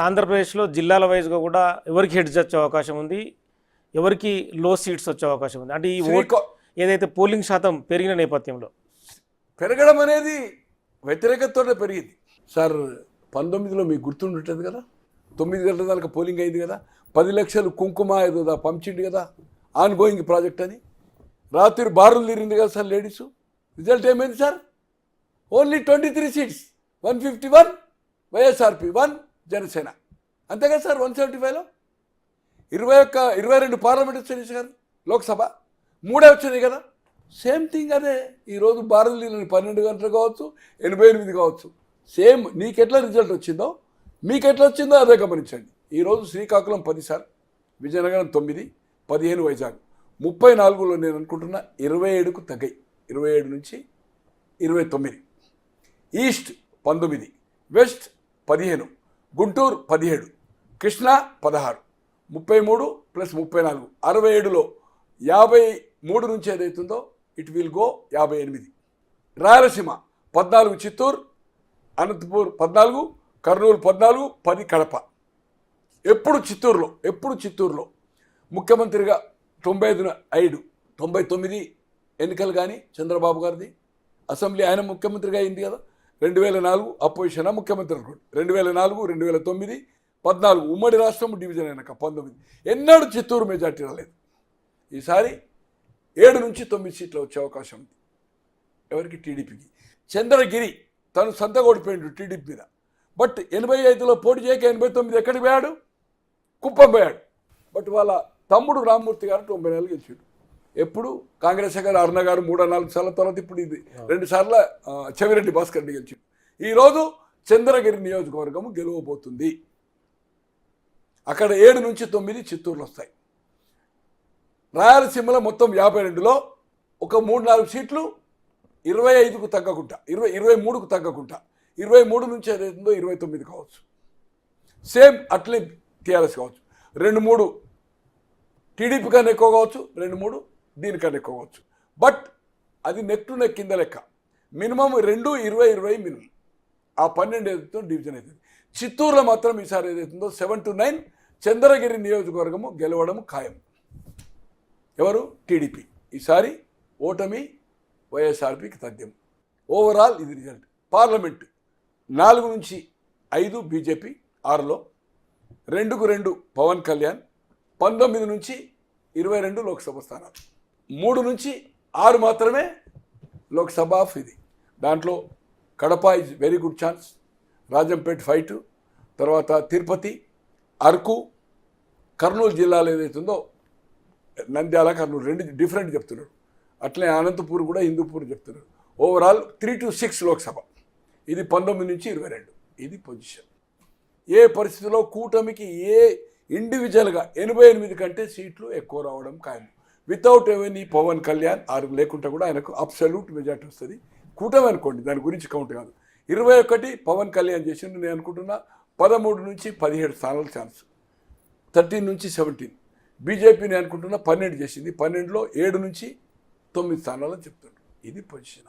ఆంధ్రప్రదేశ్లో జిల్లాల వైజ్గా కూడా ఎవరికి హెడ్స్ వచ్చే అవకాశం ఉంది, ఎవరికి లో సీట్స్ వచ్చే అవకాశం ఉంది? అంటే ఈ ఓట్ ఏదైతే పోలింగ్ శాతం పెరిగిన నేపథ్యంలో పెరగడం అనేది వ్యతిరేకతతోనే పెరిగింది సార్. 19లో మీకు గుర్తుంటుంది కదా, 9 గంటల దాకా పోలింగ్ అయింది కదా, 10 లక్షలు కుంకుమ ఏదో పంచింది కదా, ఆన్ గోయింగ్ ప్రాజెక్ట్ అని. రాత్రి బారులు తీరింది కదా సార్ లేడీస్. రిజల్ట్ ఏమైంది sir? Only 23 seats, 151 YSRP, 1 Janasena. అంతే కదా సార్. 175లో 22 పార్లమెంట్ వచ్చాయి సార్, లోక్సభ 3 వచ్చినాయి కదా. సేమ్ థింగ్ అదే ఈరోజు బారులు తీరిన 12 గంటలు కావచ్చు, 88 కావచ్చు. సేమ్ నీకెట్లా రిజల్ట్ వచ్చిందో మీకెట్లా వచ్చిందో అదే గమనించండి. ఈరోజు శ్రీకాకుళం 10 సార్, విజయనగరం 9, 15 వైజాగ్, 34లో నేను అనుకుంటున్నా 27కు తగ్గాయి, 27 నుంచి 29. ఈస్ట్ 19, వెస్ట్ 15, గుంటూరు 17, కృష్ణా 16, 33 + 34, 67లో 53 నుంచి ఏదైతుందో it will go 58. Rayalaseema 14, Chittoor, Anantapur 14, Kurnool 14, 10 Kadapa. ఎప్పుడు చిత్తూరులో ముఖ్యమంత్రిగా 95, 99 ఎన్నికలు కానీ చంద్రబాబు గారిది అసెంబ్లీ ఆయన ముఖ్యమంత్రిగా అయింది కదా. 2004 అపోజిషన్ ముఖ్యమంత్రి అనుకోండి, 2004, 2009, 14 ఉమ్మడి రాష్ట్రం డివిజన్ అయినాక 19 ఎన్నడూ చిత్తూరు మెజార్టీ రాలేదు. ఈసారి 7 నుంచి 9 సీట్లు వచ్చే అవకాశం ఉంది. ఎవరికి? టీడీపీకి. చంద్రగిరి తను సంతగా ఓడిపోయాడు టీడీపీ మీద. బట్ 85లో పోటీ చేయక 89 ఎక్కడికి పోయాడు? కుప్పం పోయాడు. బట్ వాళ్ళ తమ్ముడు రామ్మూర్తి గారు 94 గెలిచాడు. ఎప్పుడు? కాంగ్రెస్ గారు అరుణ గారు 3-4 సార్ల తర్వాత ఇప్పుడు ఇది 2 సార్ల చెవిరెడ్డి భాస్కర్ రెడ్డి గెలిచాడు. ఈరోజు చంద్రగిరి నియోజకవర్గము గెలవబోతుంది. అక్కడ 7 నుంచి 9 చిత్తూరులో వస్తాయి. రాయలసీమలో మొత్తం 52లో ఒక 3-4 సీట్లు 25కు తగ్గకుండా, 23కు తగ్గకుండా, 23 నుంచి ఏదైతుందో 29 కావచ్చు. సేమ్ అట్లే టీఆర్ఎస్ కావచ్చు. 2-3 టీడీపీ కన్నా ఎక్కువ కావచ్చు, 2-3 దీనికన్నా ఎక్కువ కావచ్చు. బట్ అది నెక్ టు నెక్ కింద లెక్క. Minimum 2, 20 minimum. ఆ 12 ఏదైతుందో డివిజన్ అవుతుంది. చిత్తూరులో మాత్రం ఈసారి ఏదైతుందో 7 to 9 చంద్రగిరి నియోజకవర్గము గెలవడం ఖాయం. ఎవరు? టీడీపీ. ఈసారి ఓటమి వైఎస్ఆర్పీకి తథ్యం. ఓవరాల్ ఇది రిజల్ట్. పార్లమెంట్ 4 నుంచి 5 బీజేపీ, 6లో 2కు 2 పవన్ కళ్యాణ్, 19 నుంచి 22 లోక్సభ స్థానాలు, 3 నుంచి 6 మాత్రమే లోక్సభ ఆఫ్ ఇది. దాంట్లో Kadapa is very good chance, Rajampet fight, తర్వాత తిరుపతి, అరకు, కర్నూలు జిల్లాలో ఏదైతుందో నంద్యాల, కర్నూలు 2 డిఫరెంట్ చెప్తున్నారు. అట్లే అనంతపూర్ కూడా, హిందూపూర్ చెప్తున్నారు. Overall 3 to 6 Lok Sabha. ఇది 19 నుంచి 22. ఇది పొజిషన్. ఏ పరిస్థితిలో కూటమికి ఇండివిజువల్గా 88 కంటే సీట్లు ఎక్కువ రావడం ఖాయం. వితౌట్ ఎవెనీ పవన్ కళ్యాణ్ లేకుంటే కూడా ఆయనకు అబ్సల్యూట్ మెజార్టీ వస్తుంది. కూటమి అనుకోండి, దాని గురించి కౌంట్ కాదు. 21 పవన్ కళ్యాణ్ చేసిండు. నేను అనుకుంటున్నా 13 నుంచి 17 స్థానాల ఛాన్స్, 13 నుంచి 17. బీజేపీని అనుకుంటున్నా 12 చేసింది. 12లో 7 నుంచి 9 స్థానాలని చెప్తాడు. ఇది పొజిషన్.